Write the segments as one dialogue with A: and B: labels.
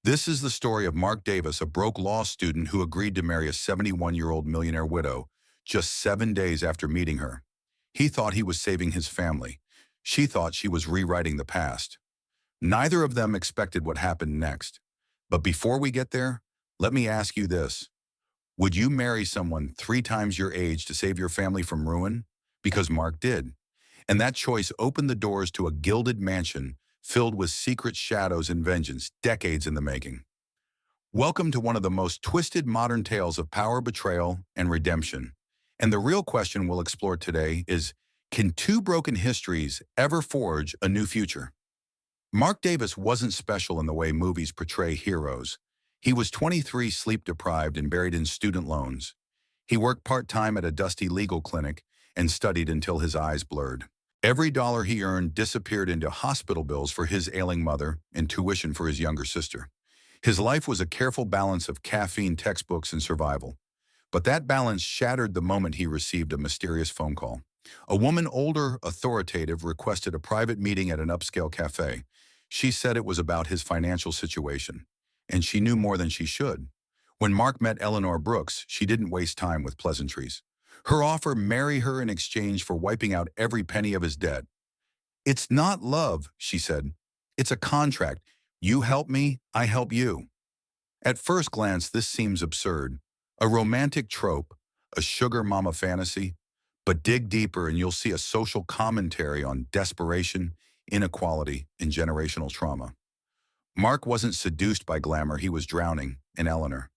A: This is the story of Mark Davis, a broke law student who agreed to marry a 71-year-old millionaire widow just 7 days after meeting her. He thought he was saving his family. She thought she was rewriting the past. Neither of them expected what happened next. But before we get there, let me ask you this. Would you marry someone 3 times your age to save your family from ruin? Because Mark did. And that choice opened the doors to a gilded mansion filled with secret shadows and vengeance, decades in the making. Welcome to one of the most twisted modern tales of power, betrayal, and redemption. And the real question we'll explore today is, can two broken histories ever forge a new future? Mark Davis wasn't special in the way movies portray heroes. He was 23, sleep-deprived, and buried in student loans. He worked part-time at a dusty legal clinic and studied until his eyes blurred. Every dollar he earned disappeared into hospital bills for his ailing mother and tuition for his younger sister. His life was a careful balance of caffeine, textbooks, and survival. But that balance shattered the moment he received a mysterious phone call. A woman, older, authoritative, requested a private meeting at an upscale cafe. She said it was about his financial situation, and she knew more than she should. When Mark met Eleanor Brooks, she didn't waste time with pleasantries. Her offer, marry her in exchange for wiping out every penny of his debt. "It's not love," she said. "It's a contract. You help me, I help you." At first glance, this seems absurd. A romantic trope, a sugar mama fantasy. But dig deeper and you'll see a social commentary on desperation, inequality, and generational trauma. Mark wasn't seduced by glamour, he was drowning in Eleanor.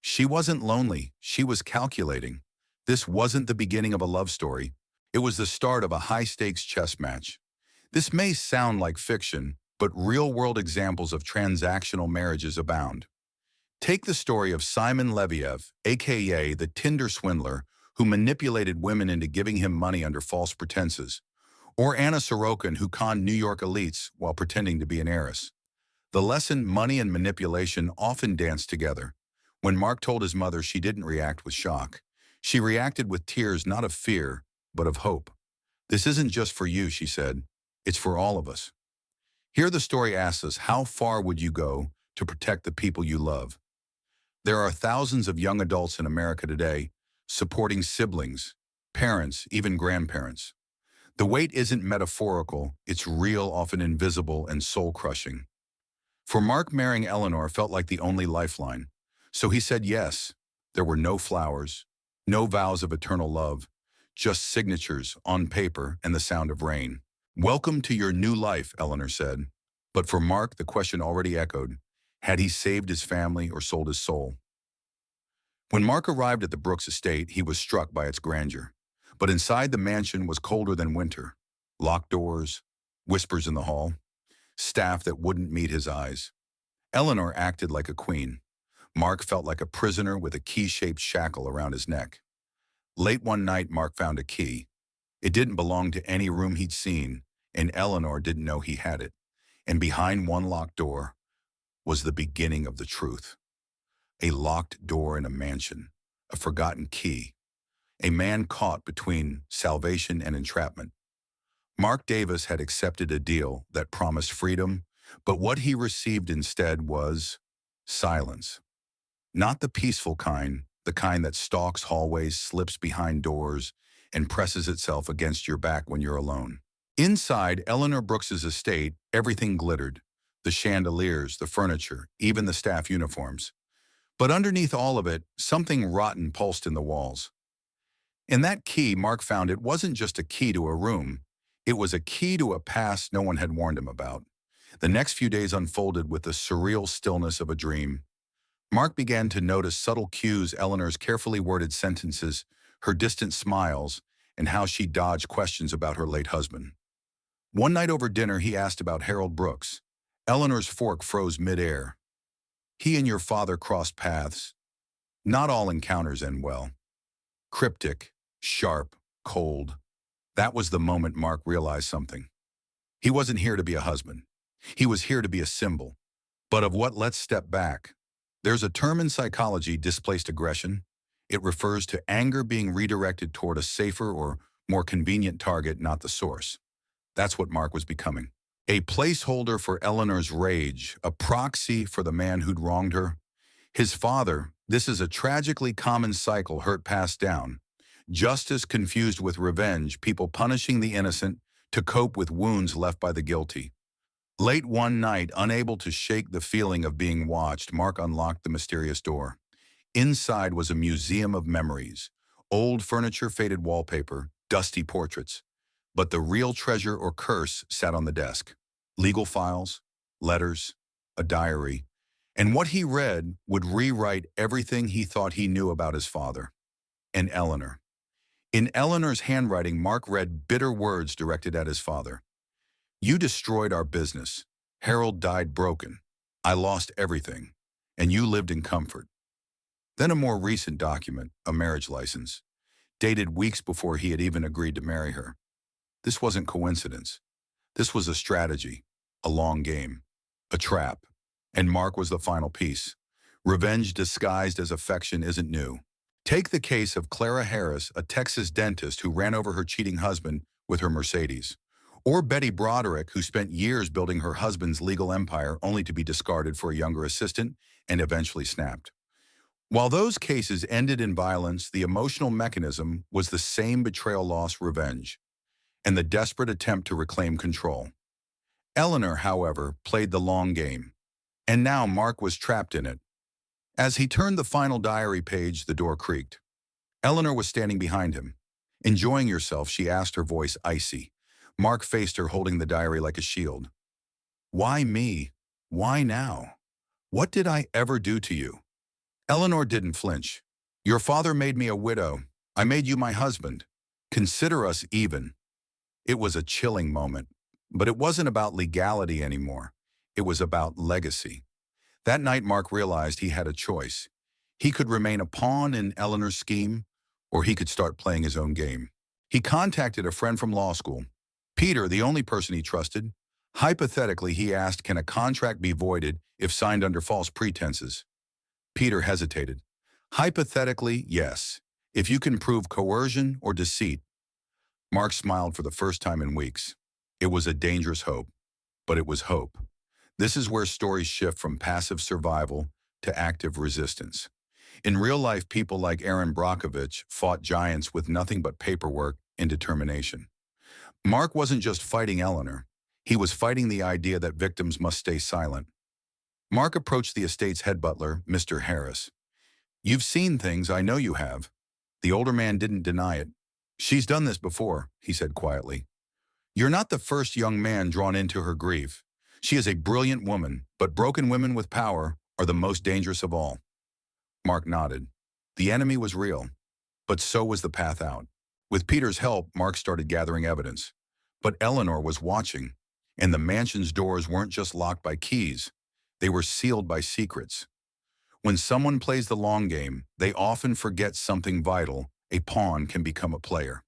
A: She wasn't lonely, she was calculating. This wasn't the beginning of a love story. It was the start of a high-stakes chess match. This may sound like fiction, but real-world examples of transactional marriages abound. Take the story of Simon Leviev, aka the Tinder swindler, who manipulated women into giving him money under false pretenses, or Anna Sorokin, who conned New York elites while pretending to be an heiress. The lesson: money and manipulation often dance together. When Mark told his mother, she didn't react with shock. She reacted with tears, not of fear, but of hope. "This isn't just for you," she said. "It's for all of us." Here the story asks us, how far would you go to protect the people you love? There are thousands of young adults in America today supporting siblings, parents, even grandparents. The weight isn't metaphorical, it's real, often invisible, and soul-crushing. For Mark, marrying Eleanor felt like the only lifeline. So he said yes. There were no flowers, no vows of eternal love, just signatures on paper and the sound of rain. "Welcome to your new life," Eleanor said. But for Mark, the question already echoed. Had he saved his family or sold his soul? When Mark arrived at the Brooks estate, he was struck by its grandeur. But inside the mansion was colder than winter. Locked doors, whispers in the hall, staff that wouldn't meet his eyes. Eleanor acted like a queen. Mark felt like a prisoner with a key-shaped shackle around his neck. Late one night, Mark found a key. It didn't belong to any room he'd seen, and Eleanor didn't know he had it. And behind one locked door was the beginning of the truth. A locked door in a mansion, a forgotten key, a man caught between salvation and entrapment. Mark Davis had accepted a deal that promised freedom, but what he received instead was silence. Not the peaceful kind, the kind that stalks hallways, slips behind doors, and presses itself against your back when you're alone. Inside Eleanor Brooks's estate, everything glittered. The chandeliers, the furniture, even the staff uniforms. But underneath all of it, something rotten pulsed in the walls. In that key, Mark found, it wasn't just a key to a room. It was a key to a past no one had warned him about. The next few days unfolded with the surreal stillness of a dream. Mark began to notice subtle cues: Eleanor's carefully worded sentences, her distant smiles, and how she dodged questions about her late husband. One night over dinner, he asked about Harold Brooks. Eleanor's fork froze midair. "He and your father crossed paths. Not all encounters end well." Cryptic, sharp, cold. That was the moment Mark realized something. He wasn't here to be a husband. He was here to be a symbol. But of what? Let's step back. There's a term in psychology, displaced aggression. It refers to anger being redirected toward a safer or more convenient target, not the source. That's what Mark was becoming. A placeholder for Eleanor's rage, a proxy for the man who'd wronged her. His father, this is a tragically common cycle Hurt passed down. Justice confused with revenge, people punishing the innocent to cope with wounds left by the guilty. Late one night, unable to shake the feeling of being watched, Mark unlocked the mysterious door. Inside was a museum of memories. Old furniture, faded wallpaper, dusty portraits. But the real treasure or curse sat on the desk. Legal files, letters, a diary. And what he read would rewrite everything he thought he knew about his father. And Eleanor. In Eleanor's handwriting, Mark read bitter words directed at his father. You destroyed our business. Harold died broken. I lost everything. And you lived in comfort. Then a more recent document, a marriage license, dated weeks before he had even agreed to marry her. This wasn't coincidence. This was a strategy, a long game, a trap. And Mark was the final piece. Revenge disguised as affection isn't new. Take the case of Clara Harris, a Texas dentist who ran over her cheating husband with her Mercedes. Or Betty Broderick, who spent years building her husband's legal empire only to be discarded for a younger assistant and eventually snapped. While those cases ended in violence, the emotional mechanism was the same: betrayal, loss, revenge, and the desperate attempt to reclaim control. Eleanor, however, played the long game, and now Mark was trapped in it. As he turned the final diary page, the door creaked. Eleanor was standing behind him. Enjoying yourself, she asked, her voice icy. Mark faced her, holding the diary like a shield. Why me? Why now? What did I ever do to you? Eleanor didn't flinch. Your father made me a widow. I made you my husband. Consider us even. It was a chilling moment, but it wasn't about legality anymore. It was about legacy. That night, Mark realized he had a choice. He could remain a pawn in Eleanor's scheme, or he could start playing his own game. He contacted a friend from law school, Peter, the only person he trusted. Hypothetically, he asked, can a contract be voided if signed under false pretenses? Peter hesitated. Hypothetically, yes, if you can prove coercion or deceit. Mark smiled for the first time in weeks. It was a dangerous hope, but it was hope. This is where stories shift from passive survival to active resistance. In real life, people like Aaron Brockovich fought giants with nothing but paperwork and determination. Mark wasn't just fighting Eleanor. He was fighting the idea that victims must stay silent. Mark approached the estate's head butler, Mr. Harris. You've seen things, I know you have. The older man didn't deny it. She's done this before, he said quietly. You're not the first young man drawn into her grief. She is a brilliant woman, but broken women with power are the most dangerous of all. Mark nodded. The enemy was real, but so was the path out. With Peter's help, Mark started gathering evidence. But Eleanor was watching, and the mansion's doors weren't just locked by keys. They were sealed by secrets. When someone plays the long game, they often forget something vital. A pawn can become a player.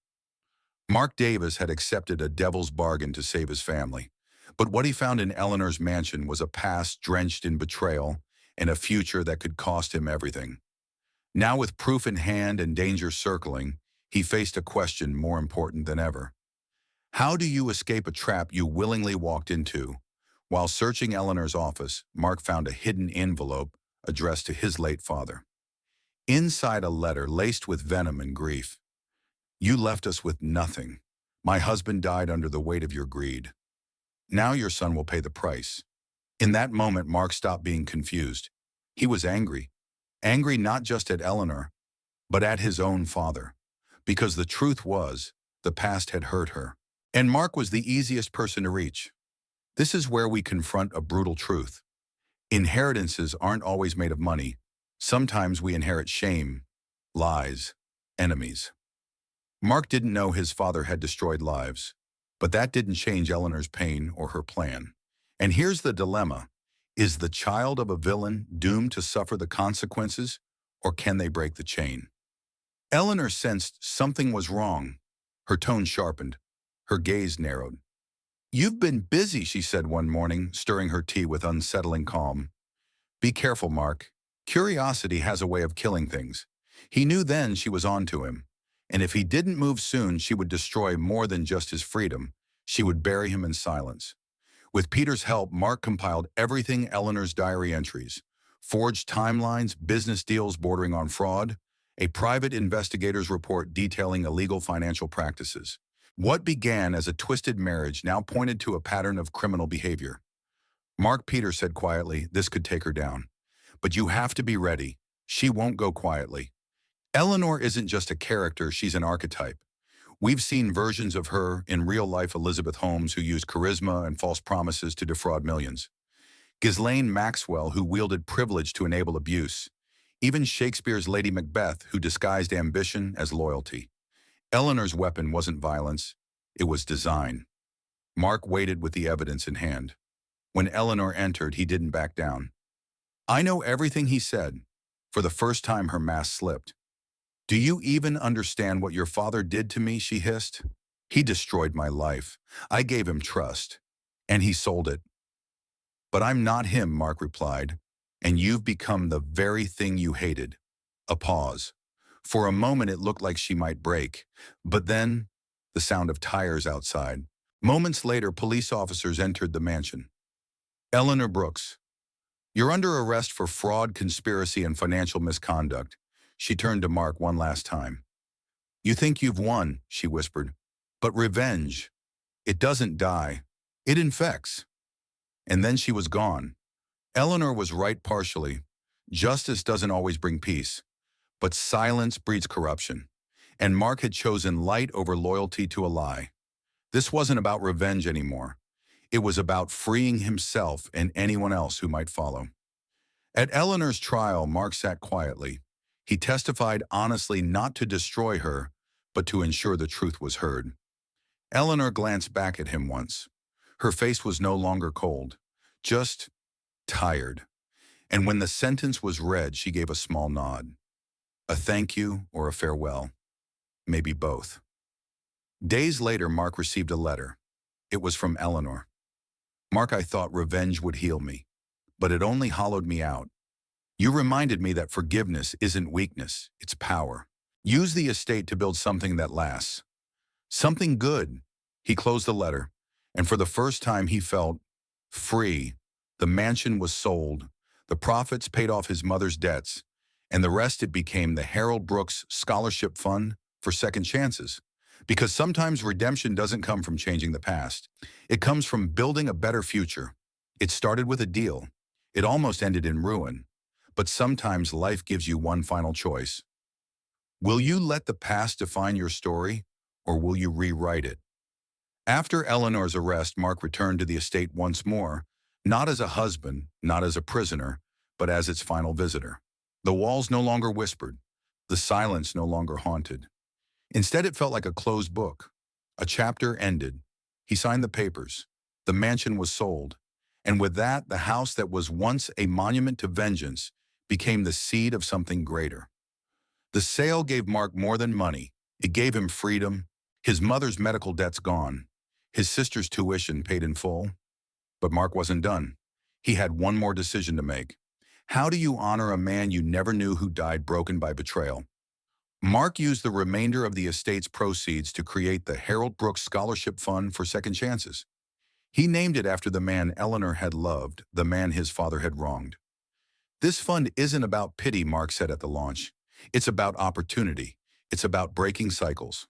A: Mark Davis had accepted a devil's bargain to save his family. But what he found in Eleanor's mansion was a past drenched in betrayal and a future that could cost him everything. Now, with proof in hand and danger circling, he faced a question more important than ever. How do you escape a trap you willingly walked into? While searching Eleanor's office, Mark found a hidden envelope addressed to his late father. Inside, a letter laced with venom and grief. You left us with nothing. My husband died under the weight of your greed. Now your son will pay the price. In that moment, Mark stopped being confused. He was angry. Angry not just at Eleanor, but at his own father. Because the truth was, the past had hurt her. And Mark was the easiest person to reach. This is where we confront a brutal truth. Inheritances aren't always made of money. Sometimes we inherit shame, lies, enemies. Mark didn't know his father had destroyed lives, but that didn't change Eleanor's pain or her plan. And here's the dilemma. Is the child of a villain doomed to suffer the consequences, or can they break the chain? Eleanor sensed something was wrong. Her tone sharpened. Her gaze narrowed. You've been busy, she said one morning, stirring her tea with unsettling calm. Be careful, Mark. Curiosity has a way of killing things. He knew then she was on to him. And if he didn't move soon, she would destroy more than just his freedom. She would bury him in silence. With Peter's help, Mark compiled everything Eleanor's diary entries, forged timelines, business deals bordering on fraud, a private investigator's report detailing illegal financial practices. What began as a twisted marriage now pointed to a pattern of criminal behavior. Mark Peter said quietly, "This could take her down. But you have to be ready. She won't go quietly." Eleanor isn't just a character, she's an archetype. We've seen versions of her in real-life Elizabeth Holmes who used charisma and false promises to defraud millions. Ghislaine Maxwell who wielded privilege to enable abuse. Even Shakespeare's Lady Macbeth who disguised ambition as loyalty. Eleanor's weapon wasn't violence, it was design. Mark waited with the evidence in hand. When Eleanor entered, he didn't back down. "I know everything," he said. For the first time, her mask slipped. "Do you even understand what your father did to me?" she hissed. "He destroyed my life. I gave him trust. And he sold it." "But I'm not him," Mark replied. "And you've become the very thing you hated." A pause. For a moment it looked like she might break. But then, the sound of tires outside. Moments later, police officers entered the mansion. "Eleanor Brooks, you're under arrest for fraud, conspiracy, and financial misconduct." She turned to Mark one last time. "You think you've won," she whispered. "But revenge, it doesn't die. It infects." And then she was gone. Eleanor was right partially. Justice doesn't always bring peace. But silence breeds corruption. And Mark had chosen light over loyalty to a lie. This wasn't about revenge anymore. It was about freeing himself and anyone else who might follow. At Eleanor's trial, Mark sat quietly. He testified honestly not to destroy her, but to ensure the truth was heard. Eleanor glanced back at him once. Her face was no longer cold, just tired. And when the sentence was read, she gave a small nod. A thank you or a farewell. Maybe both. Days later, Mark received a letter. It was from Eleanor. "Mark, I thought revenge would heal me, but it only hollowed me out. You reminded me that forgiveness isn't weakness, it's power. Use the estate to build something that lasts. Something good." He closed the letter, and for the first time he felt free. The mansion was sold, the profits paid off his mother's debts, and the rest it became the Harold Brooks Scholarship Fund for second chances. Because sometimes redemption doesn't come from changing the past. It comes from building a better future. It started with a deal. It almost ended in ruin. But sometimes life gives you one final choice. Will you let the past define your story, or will you rewrite it? After Eleanor's arrest, Mark returned to the estate once more, not as a husband, not as a prisoner, but as its final visitor. The walls no longer whispered. The silence no longer haunted. Instead, it felt like a closed book. A chapter ended. He signed the papers. The mansion was sold. And with that, the house that was once a monument to vengeance became the seed of something greater. The sale gave Mark more than money. It gave him freedom. His mother's medical debts gone. His sister's tuition paid in full. But Mark wasn't done. He had one more decision to make. How do you honor a man you never knew who died broken by betrayal? Mark used the remainder of the estate's proceeds to create the Harold Brooks Scholarship Fund for second chances. He named it after the man Eleanor had loved, the man his father had wronged. "This fund isn't about pity," Mark said at the launch. "It's about opportunity. It's about breaking cycles."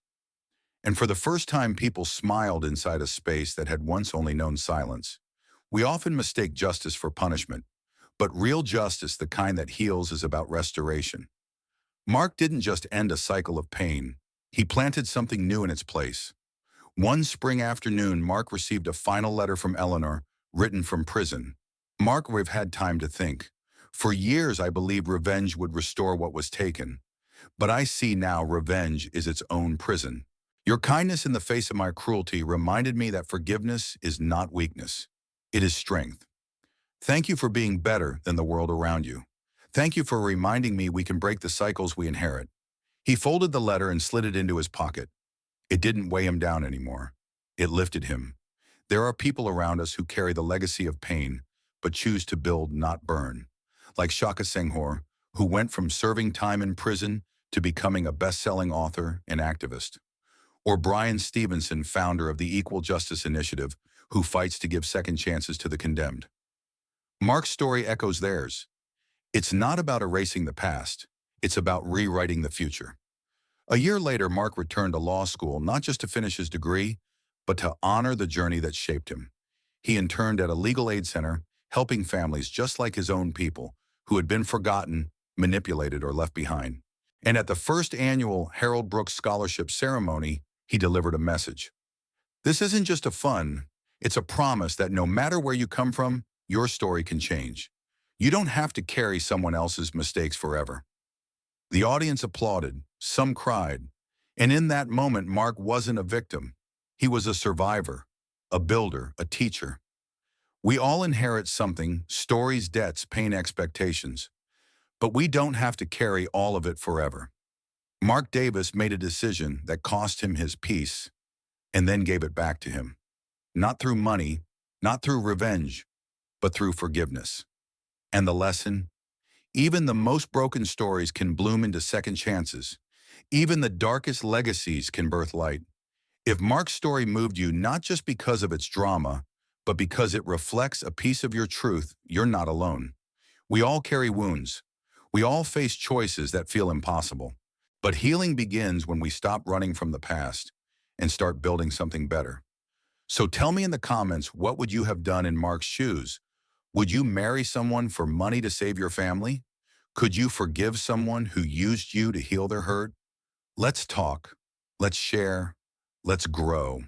A: And for the first time, people smiled inside a space that had once only known silence. We often mistake justice for punishment, but real justice, the kind that heals, is about restoration. Mark didn't just end a cycle of pain. He planted something new in its place. One spring afternoon, Mark received a final letter from Eleanor, written from prison. "Mark, we've had time to think. For years, I believed revenge would restore what was taken. But I see now revenge is its own prison. Your kindness in the face of my cruelty reminded me that forgiveness is not weakness. It is strength. Thank you for being better than the world around you. Thank you for reminding me we can break the cycles we inherit." He folded the letter and slid it into his pocket. It didn't weigh him down anymore. It lifted him. There are people around us who carry the legacy of pain, but choose to build, not burn. Like Shaka Senghor, who went from serving time in prison to becoming a best-selling author and activist. Or Brian Stevenson, founder of the Equal Justice Initiative, who fights to give second chances to the condemned. Mark's story echoes theirs. It's not about erasing the past. It's about rewriting the future. A year later, Mark returned to law school not just to finish his degree, but to honor the journey that shaped him. He interned at a legal aid center, helping families just like his own people, who had been forgotten, manipulated, or left behind. And at the first annual Harold Brooks Scholarship Ceremony, he delivered a message. This isn't just a fun, it's a promise that no matter where you come from, your story can change. You don't have to carry someone else's mistakes forever. The audience applauded, some cried, and in that moment, Mark wasn't a victim. He was a survivor, a builder, a teacher. We all inherit something: stories, debts, pain, expectations. But we don't have to carry all of it forever. Mark Davis made a decision that cost him his peace and then gave it back to him. Not through money, not through revenge, but through forgiveness. And the lesson? Even the most broken stories can bloom into second chances. Even the darkest legacies can birth light. If Mark's story moved you not just because of its drama, but because it reflects a piece of your truth, you're not alone. We all carry wounds. We all face choices that feel impossible. But healing begins when we stop running from the past and start building something better. So tell me in the comments, what would you have done in Mark's shoes? Would you marry someone for money to save your family? Could you forgive someone who used you to heal their hurt? Let's talk. Let's share. Let's grow.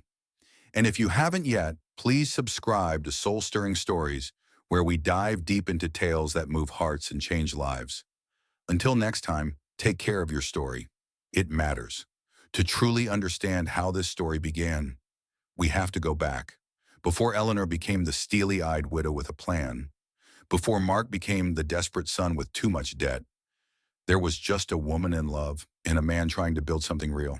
A: And if you haven't yet, please subscribe to Soul Stirring Stories, where we dive deep into tales that move hearts and change lives. Until next time, take care of your story. It matters. To truly understand how this story began, we have to go back. Before Eleanor became the steely-eyed widow with a plan, before Mark became the desperate son with too much debt, there was just a woman in love and a man trying to build something real.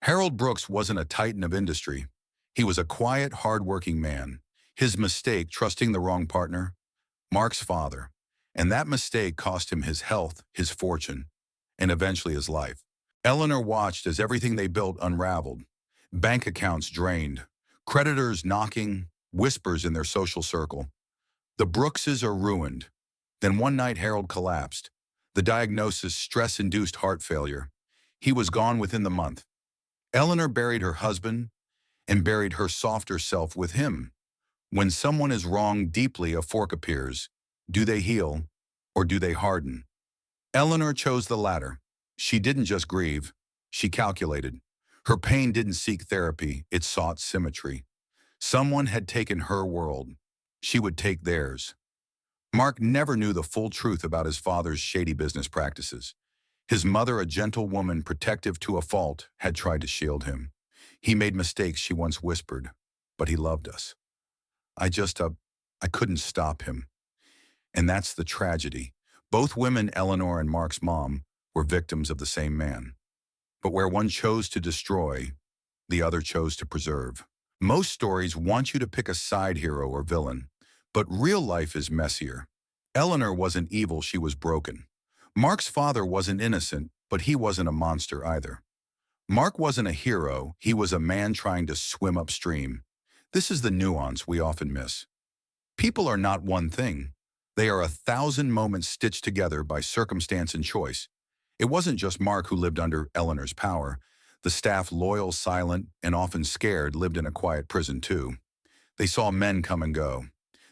A: Harold Brooks wasn't a titan of industry. He was a quiet, hard-working man. His mistake, trusting the wrong partner, Mark's father. And that mistake cost him his health, his fortune, and eventually his life. Eleanor watched as everything they built unraveled. Bank accounts drained, creditors knocking, whispers in their social circle. The Brookses are ruined. Then one night Harold collapsed. The diagnosis: stress-induced heart failure. He was gone within the month. Eleanor buried her husband and buried her softer self with him. When someone is wronged deeply, a fork appears. Do they heal or do they harden? Eleanor chose the latter. She didn't just grieve, she calculated. Her pain didn't seek therapy, it sought symmetry. Someone had taken her world. She would take theirs. Mark never knew the full truth about his father's shady business practices. His mother, a gentle woman protective to a fault, had tried to shield him. He made mistakes, she once whispered, but he loved us. I couldn't stop him. And that's the tragedy. Both women, Eleanor and Mark's mom, were victims of the same man. But where one chose to destroy, the other chose to preserve. Most stories want you to pick a side hero or villain, but real life is messier. Eleanor wasn't evil, she was broken. Mark's father wasn't innocent, but he wasn't a monster either. Mark wasn't a hero, he was a man trying to swim upstream. This is the nuance we often miss. People are not one thing. They are 1,000 moments stitched together by circumstance and choice. It wasn't just Mark who lived under Eleanor's power. The staff, loyal, silent, and often scared, lived in a quiet prison too. They saw men come and go.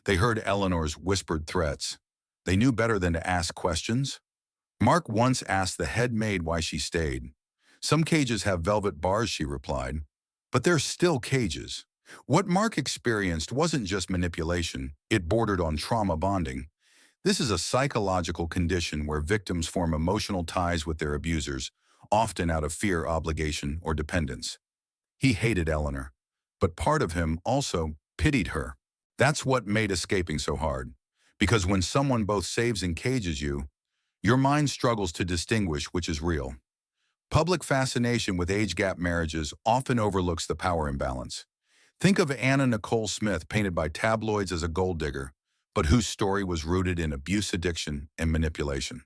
A: They heard Eleanor's whispered threats. They knew better than to ask questions. Mark once asked the head maid why she stayed. Some cages have velvet bars, she replied, but they're still cages. What Mark experienced wasn't just manipulation, it bordered on trauma bonding. This is a psychological condition where victims form emotional ties with their abusers, often out of fear, obligation, or dependence. He hated Eleanor, but part of him also pitied her. That's what made escaping so hard. Because when someone both saves and cages you, your mind struggles to distinguish which is real. Public fascination with age gap marriages often overlooks the power imbalance. Think of Anna Nicole Smith, painted by tabloids as a gold digger, but whose story was rooted in abuse, addiction, and manipulation.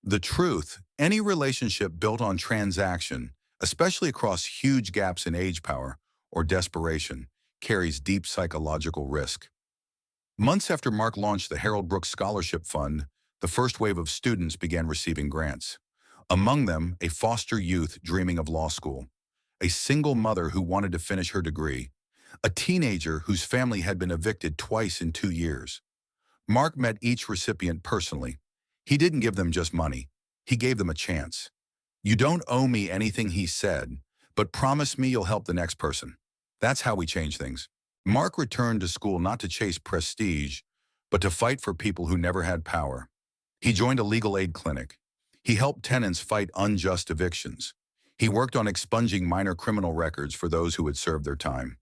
A: The truth: any relationship built on transaction, especially across huge gaps in age, power, or desperation, carries deep psychological risk. Months after Mark launched the Harold Brooks Scholarship Fund, the first wave of students began receiving grants. Among them, a foster youth dreaming of law school, a single mother who wanted to finish her degree, a teenager whose family had been evicted twice in 2 years. Mark met each recipient personally. He didn't give them just money. He gave them a chance. "You don't owe me anything," he said, "but promise me you'll help the next person." That's how we change things. Mark returned to school not to chase prestige, but to fight for people who never had power. He joined a legal aid clinic. He helped tenants fight unjust evictions. He worked on expunging minor criminal records for those who had served their time.